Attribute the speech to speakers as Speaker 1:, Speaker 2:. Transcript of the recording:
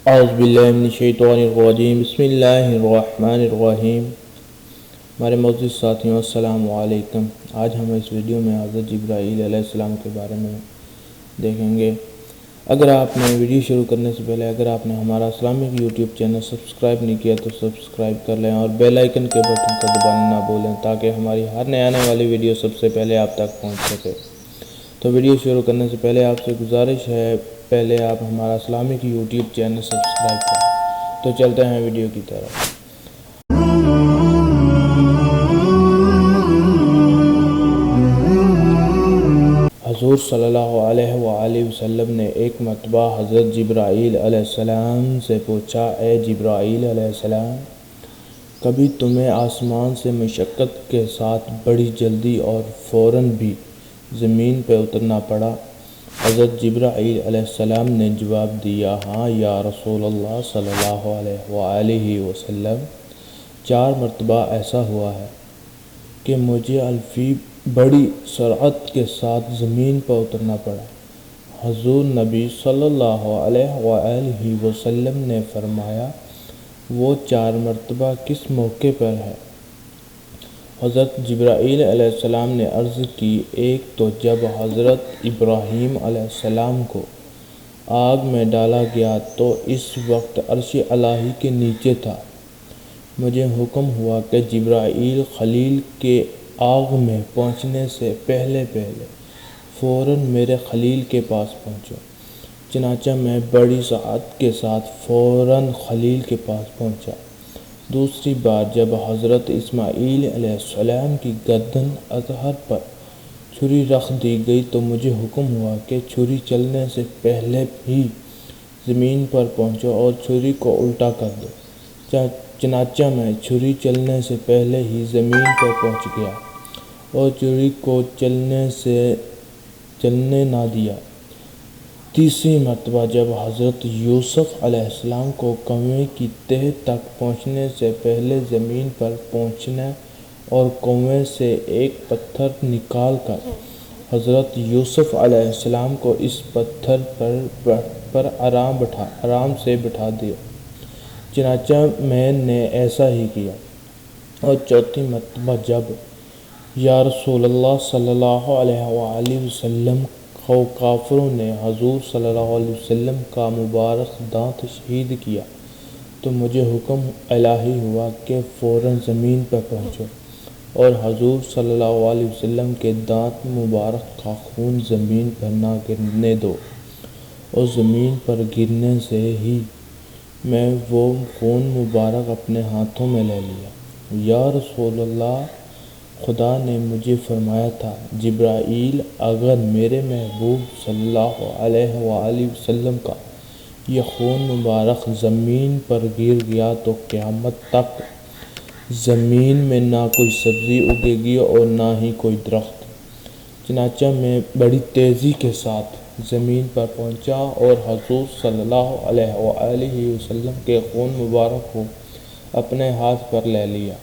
Speaker 1: اعوذ باللہ من الشیطان الرجیم بسم اللہ الرحمن الرحیم۔ ہمارے معزز ساتھیوں السلام علیکم۔ آج ہم اس ویڈیو میں حضرت جبرائیل علیہ السلام کے بارے میں دیکھیں گے۔ اگر آپ نے ویڈیو شروع کرنے سے پہلے آپ نے ہمارا اسلامک یوٹیوب چینل سبسکرائب نہیں کیا تو سبسکرائب کر لیں اور بیل آئیکن کے بٹن کو دبانا نہ بھولیں تاکہ ہماری ہر نئے آنے والی ویڈیو سب سے پہلے آپ تک پہنچ سکے۔ تو ویڈیو شروع کرنے سے پہلے آپ سے گزارش ہے پہلے آپ ہمارا اسلامک یوٹیوب چینل سبسکرائب کریں۔ تو چلتے ہیں ویڈیو کی طرف۔ حضور صلی اللہ علیہ وآلہ وسلم نے ایک مرتبہ حضرت جبرائیل علیہ السلام سے پوچھا، اے جبرائیل علیہ السلام، کبھی تمہیں آسمان سے مشقت کے ساتھ بڑی جلدی اور فوراً بھی زمین پہ اترنا پڑا؟ حضرت جبرائیل علیہ السلام نے جواب دیا، ہاں یا رسول اللہ صلی اللہ علیہ وآلہ وسلم، 4 مرتبہ ایسا ہوا ہے کہ مجھے الفی بڑی سرعت کے ساتھ زمین پر اترنا پڑا۔ حضور نبی صلی اللہ علیہ وآلہ وسلم نے فرمایا، وہ 4 مرتبہ کس موقع پر ہے؟ حضرت جبرائیل علیہ السلام نے عرض کی، ایک تو جب حضرت ابراہیم علیہ السلام کو آگ میں ڈالا گیا تو اس وقت عرش الہی کے نیچے تھا، مجھے حکم ہوا کہ جبرائیل خلیل کے آگ میں پہنچنے سے پہلے فوراً میرے خلیل کے پاس پہنچو۔ چنانچہ میں بڑی سرعت کے ساتھ فوراً خلیل کے پاس پہنچا۔ دوسری بار جب حضرت اسماعیل علیہ السلام کی گردن اطہر پر چھری رکھ دی گئی تو مجھے حکم ہوا کہ چھری چلنے سے پہلے ہی زمین پر پہنچو اور چھری کو الٹا کر دو۔ چنانچہ میں چھری چلنے سے پہلے ہی زمین پر پہنچ گیا اور چھری کو چلنے نہ دیا۔ تیسری مرتبہ جب حضرت یوسف علیہ السلام کو کنویں کی تہہ تک پہنچنے سے پہلے زمین پر پہنچنا اور کنویں سے ایک پتھر نکال کر حضرت یوسف علیہ السلام کو اس پتھر پر آرام سے بٹھا دیا، چنانچہ میں نے ایسا ہی کیا۔ اور چوتھی مرتبہ جب یا رسول اللہ صلی اللہ علیہ وآلہ وسلم کافروں نے حضور صلی اللہ علیہ وسلم کا مبارک دانت شہید کیا تو مجھے حکم الہی ہوا کہ فوراً زمین پر پہنچو اور حضور صلی اللہ علیہ وسلم کے دانت مبارک کا خون زمین پر نہ گرنے دو، اور زمین پر گرنے سے ہی میں وہ خون مبارک اپنے ہاتھوں میں لے لیا۔ یا رسول اللہ، خدا نے مجھے فرمایا تھا، جبرائیل، اگر میرے محبوب صلی اللہ علیہ وآلہ وسلم کا یہ خون مبارک زمین پر گر گیا تو قیامت تک زمین میں نہ کوئی سبزی اگے گی اور نہ ہی کوئی درخت۔ چنانچہ میں بڑی تیزی کے ساتھ زمین پر پہنچا اور حضور صلی اللہ علیہ وآلہ وسلم کے خون مبارک کو اپنے ہاتھ پر لے لیا۔